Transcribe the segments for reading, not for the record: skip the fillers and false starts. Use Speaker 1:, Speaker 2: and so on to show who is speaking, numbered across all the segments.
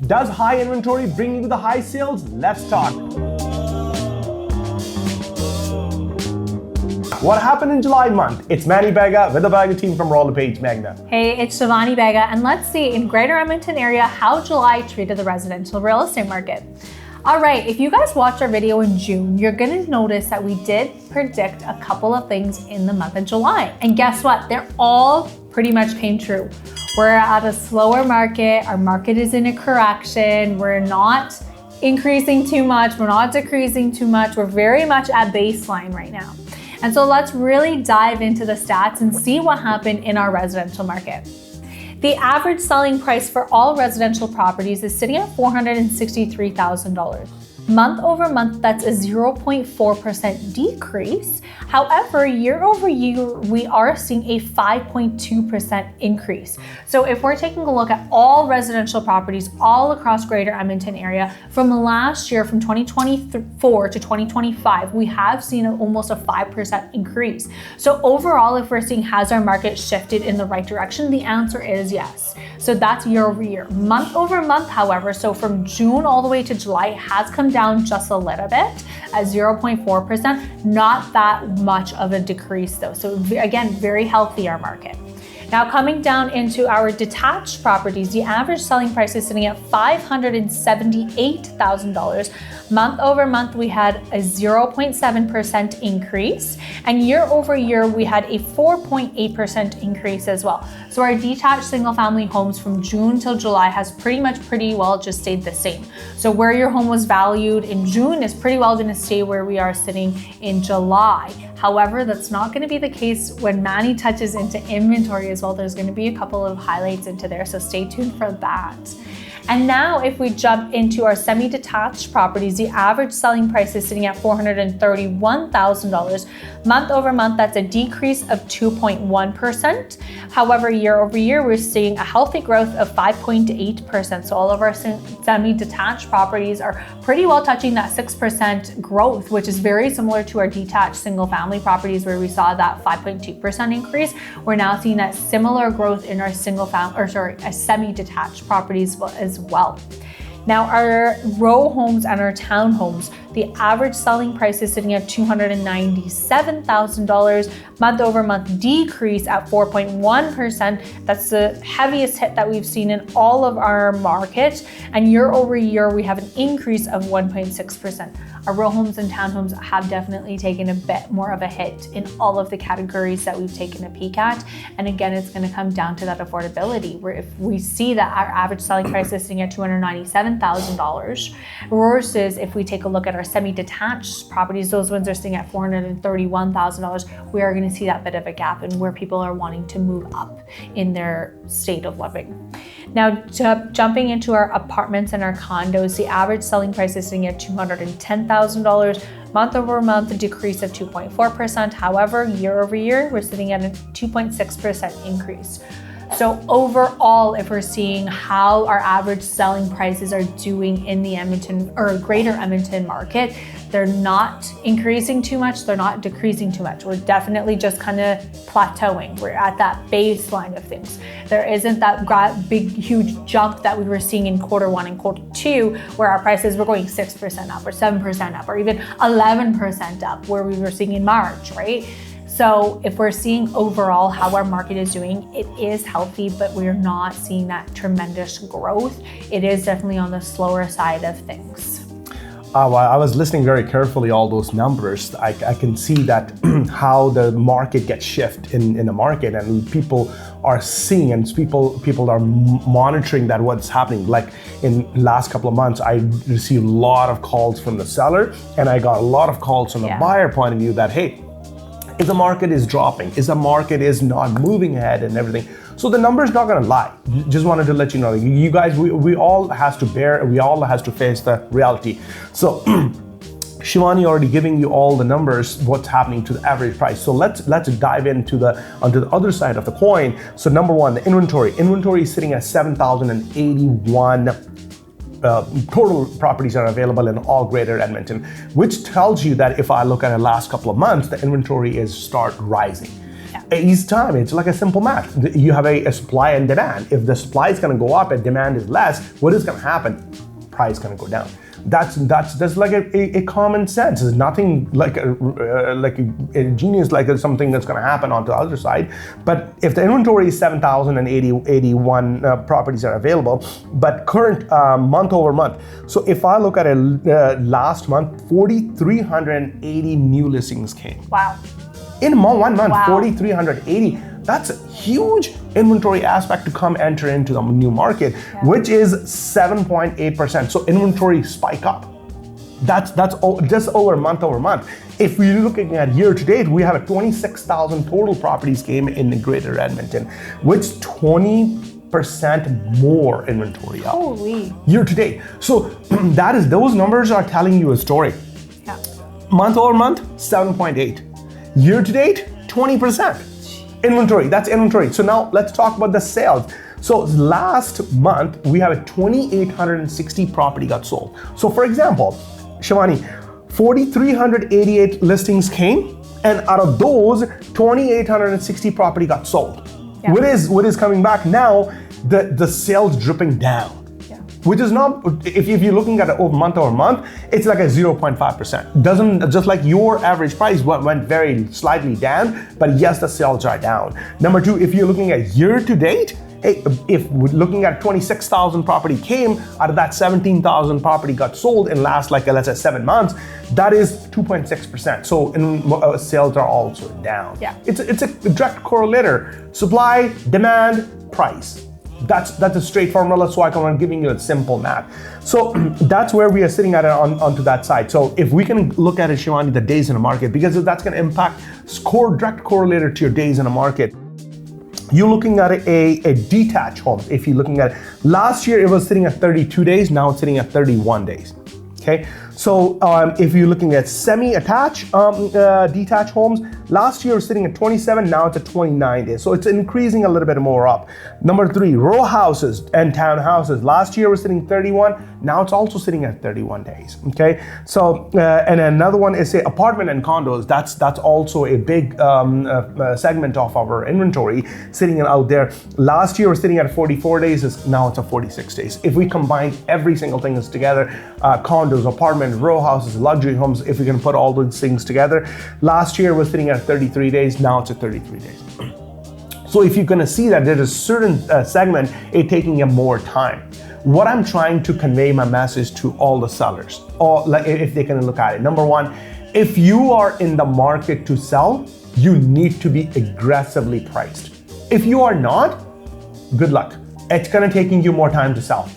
Speaker 1: Does high inventory bring you the high sales? Let's talk. What happened in July month? It's Shivani Bagga with the Bagga team from REALTORS. Magna.
Speaker 2: Hey, it's Shivani Bagga, and let's see in Greater Edmonton Area how July treated the residential real estate market. All right, if you guys watched our video in June, you're gonna notice that we did predict a couple of things in the month of July. And guess what? They're all pretty much came true. We're at a slower market. Our market is in a correction. We're not increasing too much. We're not decreasing too much. We're very much at baseline right now. And so let's really dive into the stats and see what happened in our residential market. The average selling price for all residential properties is sitting at $463,000. Month over month, that's a 0.4% decrease. However, year over year, we are seeing a 5.2% increase. So if we're taking a look at all residential properties all across Greater Edmonton Area, from last year, from 2024 to 2025, we have seen almost a 5% increase. So overall, if we're seeing has our market shifted in the right direction, the answer is yes. So that's year over year. Month over month, however, so from June all the way to July, it has come down just a little bit at 0.4%, not that much of a decrease though. So again, very healthy our market. Now coming down into our detached properties, the average selling price is sitting at $578,000. Month over month, we had a 0.7% increase, and year over year, we had a 4.8% increase as well. So our detached single family homes from June till July has pretty well just stayed the same. So where your home was valued in June is pretty well gonna stay where we are sitting in July. However, that's not gonna be the case when Manny touches into inventory as well. There's gonna be a couple of highlights into there, so stay tuned for that. And now if we jump into our semi-detached properties, the average selling price is sitting at $431,000. Month over month, that's a decrease of 2.1%. However, year over year, we're seeing a healthy growth of 5.8%. So all of our semi-detached properties are pretty well touching that 6% growth, which is very similar to our detached single family properties where we saw that 5.2% increase. We're now seeing that similar growth in our semi-detached properties as well. Now our row homes and our townhomes, the average selling price is sitting at $297,000, month over month decrease at 4.1%. That's the heaviest hit that we've seen in all of our market. And year over year, we have an increase of 1.6%. Our row homes and townhomes have definitely taken a bit more of a hit in all of the categories that we've taken a peek at. And again, it's going to come down to that affordability, where if we see that our average selling price is sitting at $297,000 versus if we take a look at our semi-detached properties, those ones are sitting at $431,000, we are going to see that bit of a gap in where people are wanting to move up in their state of living. Now, jumping into our apartments and our condos, the average selling price is sitting at $210,000. Month over month, a decrease of 2.4%. However, year over year, we're sitting at a 2.6% increase. So overall, if we're seeing how our average selling prices are doing in the Edmonton or Greater Edmonton market, they're not increasing too much, they're not decreasing too much. We're definitely just kind of plateauing. We're at that baseline of things. There isn't that big, huge jump that we were seeing in quarter one and quarter two, where our prices were going 6% up or 7% up or even 11% up, where we were seeing in March, right? So if we're seeing overall how our market is doing, it is healthy, but we're not seeing that tremendous growth. It is definitely on the slower side of things.
Speaker 1: Well, I was listening very carefully, all those numbers. I can see that how the market gets shift in the market, and people are seeing and people are monitoring that what's happening. Like in last couple of months, I received a lot of calls from the seller, and I got a lot of calls from the buyer point of view that, hey, if the market is dropping, if the market is not moving ahead and everything. So the number's not gonna lie. Just wanted to let you know, you guys, we all has to face the reality. So Shivani already giving you all the numbers, what's happening to the average price. So let's dive onto the other side of the coin. So number one, the inventory. Inventory is sitting at 7,081 total properties are available in all Greater Edmonton, which tells you that if I look at the last couple of months, the inventory is start rising.
Speaker 2: Yeah.
Speaker 1: Each time, it's like a simple math. You have a supply and demand. If the supply is going to go up and demand is less, what is going to happen? Price is going to go down. That's like a common sense. It's nothing like a genius, like something that's going to happen on the other side. But if the inventory is 7,081 properties are available, but current month over month. So if I look at last month, 4,380 new listings came.
Speaker 2: Wow.
Speaker 1: In 1 month,
Speaker 2: Wow.
Speaker 1: 4,380. That's a huge inventory aspect to come enter into the new market, which is 7.8%. So inventory spike up. That's just month over month. If we're looking at year to date, we have a 26,000 total properties came in the Greater Edmonton, which 20% more inventory up.
Speaker 2: Holy.
Speaker 1: Year to date. So those numbers are telling you a story.
Speaker 2: Yeah.
Speaker 1: Month over month, 7.8. Year to date, 20%. Inventory, that's inventory. So now let's talk about the sales. So last month, we have a 2,860 property got sold. So for example, Shivani, 4,388 listings came, and out of those, 2,860 property got sold.
Speaker 2: Yeah.
Speaker 1: What is coming back now, the sales dripping down. Which is not, if you're looking at it over month, it's like a 0.5%. Doesn't, just like your average price went very slightly down, but yes, the sales are down. Number two, if you're looking at year to date, hey, if we're looking at 26,000 property came, out of that 17,000 property got sold in last, like let's say 7 months, that is 2.6%. So sales are also down.
Speaker 2: Yeah.
Speaker 1: It's a direct correlator, supply, demand, price. That's a straight formula, so I'm giving you a simple math. So that's where we are sitting at it onto that side. So if we can look at it, Shivani, the days in the market, because that's going to impact direct correlator to your days in the market. You're looking at a detached homes. If you're looking at it, last year it was sitting at 32 days, now it's sitting at 31 days. Okay, so if you're looking at semi-attached detached homes, last year was sitting at 27, now it's at 29 days. So it's increasing a little bit more up. Number three, row houses and townhouses. Last year was sitting 31, now it's also sitting at 31 days. Okay, so and another one is say apartment and condos. That's also a big segment of our inventory sitting out there. Last year was sitting at 44 days, now it's at 46 days. If we combine every single thing is together, condos, apartment, row houses, luxury homes, if we can put all those things together, last year was sitting at 33 days, now it's at 33 days. So if you're gonna see that there's a certain segment, it's taking more time. What I'm trying to convey my message to all the sellers, or like if they can look at it. Number one, if you are in the market to sell, you need to be aggressively priced. If you are not, good luck. It's gonna taking you more time to sell.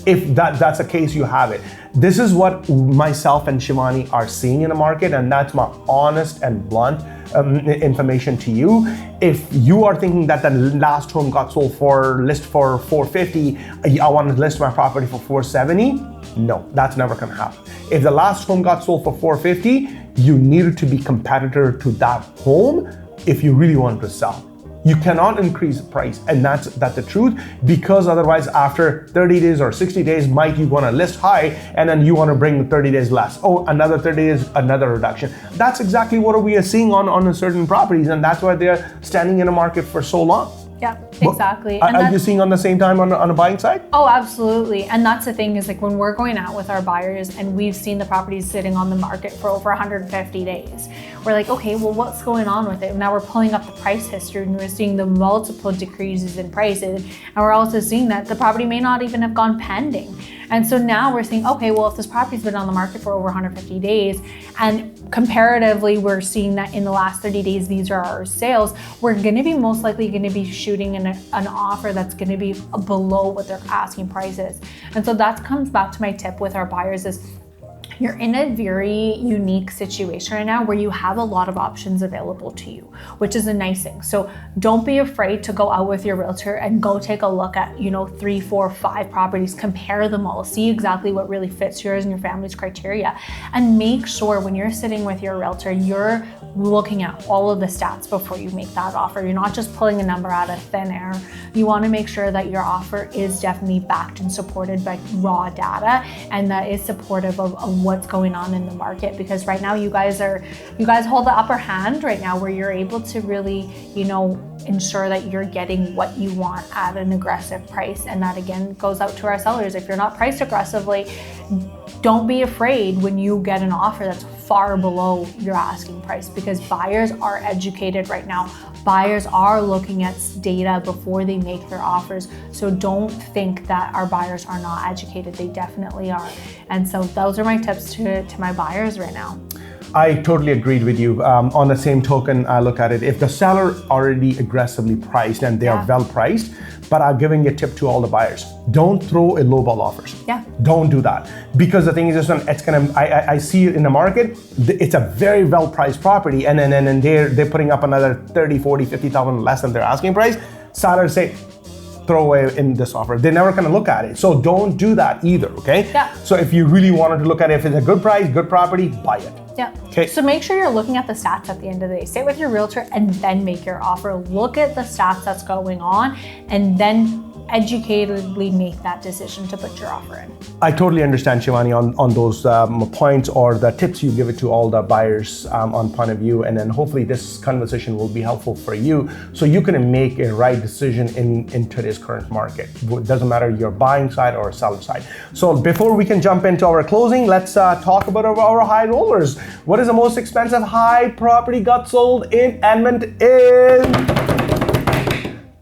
Speaker 1: If that's the case, you have it. This is what myself and Shivani are seeing in the market, and that's my honest and blunt information to you. If you are thinking that the last home got sold for 450, I want to list my property for 470, no, that's never gonna happen. If the last home got sold for 450, you needed to be competitor to that home if you really want to sell. You cannot increase the price, and that's the truth, because otherwise after 30 days or 60 days, might you want to list high and then you want to bring 30 days less. Oh, another 30 days, another reduction. That's exactly what we are seeing on certain properties, and that's why they're standing in a market for so long.
Speaker 2: Yeah, exactly.
Speaker 1: Are you seeing on the same time on the buying side?
Speaker 2: Oh, absolutely. And that's the thing is like when we're going out with our buyers and we've seen the properties sitting on the market for over 150 days, we're like, okay, well, what's going on with it? And now we're pulling up the price history and we're seeing the multiple decreases in prices. And we're also seeing that the property may not even have gone pending. And so now we're saying, okay, well, if this property's been on the market for over 150 days, and comparatively, we're seeing that in the last 30 days, these are our sales, we're gonna be most likely gonna be shooting an offer that's gonna be below what their asking price is. And so that comes back to my tip with our buyers is, you're in a very unique situation right now where you have a lot of options available to you, which is a nice thing. So don't be afraid to go out with your realtor and go take a look at, 3, 4, 5 properties, compare them all, see exactly what really fits yours and your family's criteria. And make sure when you're sitting with your realtor, you're looking at all of the stats before you make that offer. You're not just pulling a number out of thin air. You want to make sure that your offer is definitely backed and supported by raw data, and that is supportive of what what's going on in the market, because right now you guys hold the upper hand right now, where you're able to really, ensure that you're getting what you want at an aggressive price. And that again goes out to our sellers. If you're not priced aggressively, don't be afraid when you get an offer that's far below your asking price, because buyers are educated right now. Buyers are looking at data before they make their offers. So don't think that our buyers are not educated. They definitely are. And so those are my tips to my buyers right now.
Speaker 1: I totally agreed with you. On the same token, I look at it, if the seller already aggressively priced and they are well priced, but I'm giving a tip to all the buyers, don't throw a lowball offers.
Speaker 2: Yeah.
Speaker 1: Don't do that. Because the thing is, I see it in the market, it's a very well priced property, and then they're putting up another 30, 40, 50,000 less than their asking price. Sellers say, throw away in this offer. They're never gonna look at it. So don't do that either, okay?
Speaker 2: Yeah.
Speaker 1: So if you really wanted to look at it, if it's a good price, good property, buy it.
Speaker 2: Yeah.
Speaker 1: Okay.
Speaker 2: So make sure you're looking at the stats at the end of the day. Sit with your realtor and then make your offer. Look at the stats that's going on, and then educatedly make that decision to put your offer in.
Speaker 1: I totally understand, Shivani, on those points or the tips you give it to all the buyers on point of view. And then hopefully this conversation will be helpful for you so you can make a right decision in today's current market. It doesn't matter your buying side or seller side. So before we can jump into our closing, let's talk about our high rollers. What is the most expensive high property got sold in Edmonton?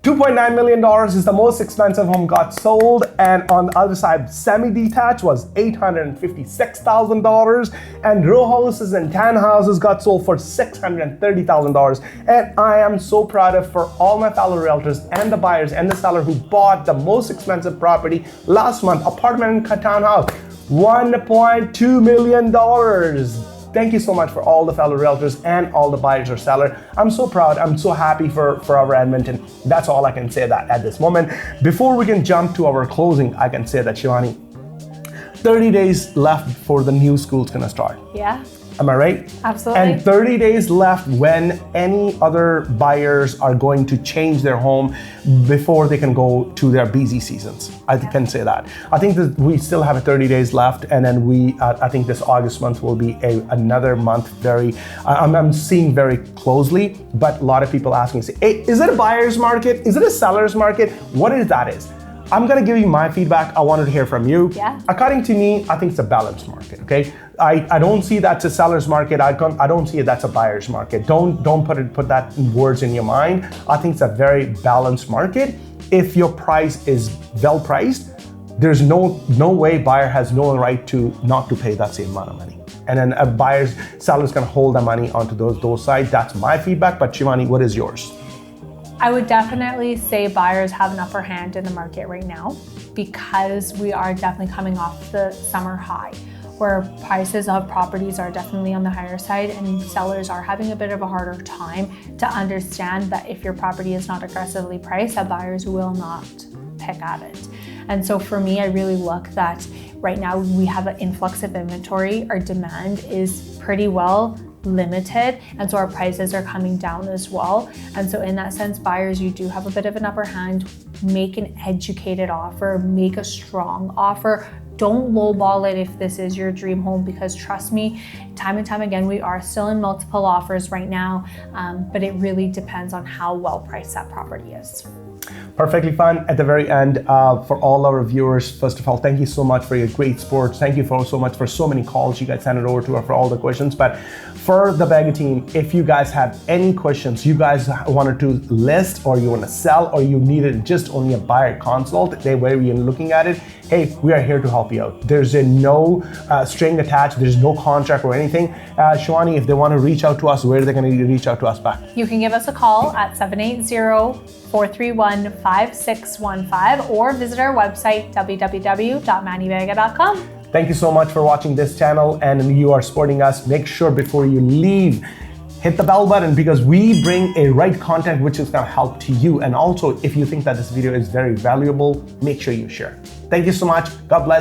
Speaker 1: $2.9 million is the most expensive home got sold, and on the other side, semi-detached was $856,000, and row houses and townhouses got sold for $630,000. And I am so proud of for all my fellow realtors and the buyers and the seller who bought the most expensive property last month, apartment and townhouse, $1.2 million. Thank you so much for all the fellow realtors and all the buyers or seller. I'm so proud. I'm so happy for our Edmonton. That's all I can say that at this moment. Before we can jump to our closing, I can say that, Shivani, 30 days left before the new school's gonna start.
Speaker 2: Yeah.
Speaker 1: Am I right?
Speaker 2: Absolutely.
Speaker 1: And 30 days left when any other buyers are going to change their home before they can go to their busy seasons. I can say that. I think that we still have 30 days left, and then I think this August month will be another month I'm seeing very closely, but a lot of people ask me, say, hey, is it a buyer's market? Is it a seller's market? What is that is? I'm gonna give you my feedback. I wanted to hear from you.
Speaker 2: Yeah.
Speaker 1: According to me, I think it's a balanced market, okay? I don't see that's a seller's market. I don't see it that's a buyer's market. Don't put that in words in your mind. I think it's a very balanced market. If your price is well priced, there's no way buyer has no right to not to pay that same amount of money. And then seller's gonna hold the money onto those sides. That's my feedback. But Shivani, what is yours?
Speaker 2: I would definitely say buyers have an upper hand in the market right now, because we are definitely coming off the summer high, where prices of properties are definitely on the higher side, and sellers are having a bit of a harder time to understand that if your property is not aggressively priced, that buyers will not pick at it. And so for me, I really look that right now we have an influx of inventory. Our demand is pretty well limited, and so our prices are coming down as well. And so in that sense, buyers, you do have a bit of an upper hand. Make an educated offer, make a strong offer. Don't lowball it if this is your dream home, because trust me, time and time again, we are still in multiple offers right now, but it really depends on how well priced that property is.
Speaker 1: Perfectly fine. At the very end, for all our viewers, first of all, thank you so much for your great support. Thank you so much for so many calls you guys sent it over to her for all the questions. But for the Bagga team, if you guys have any questions, you guys wanted to list, or you want to sell, or you needed just only a buyer consult, the way we're looking at it, hey, we are here to help you out. There's no string attached. There's no contract or anything. Shivani, if they want to reach out to us, where are they going to reach out to us back?
Speaker 2: You can give us a call at 780-431-5615 or visit our website, www.manibagga.com.
Speaker 1: Thank you so much for watching this channel, and you are supporting us. Make sure before you leave, hit the bell button, because we bring a right content which is going to help to you. And also, if you think that this video is very valuable, make sure you share. Thank you so much. God bless you.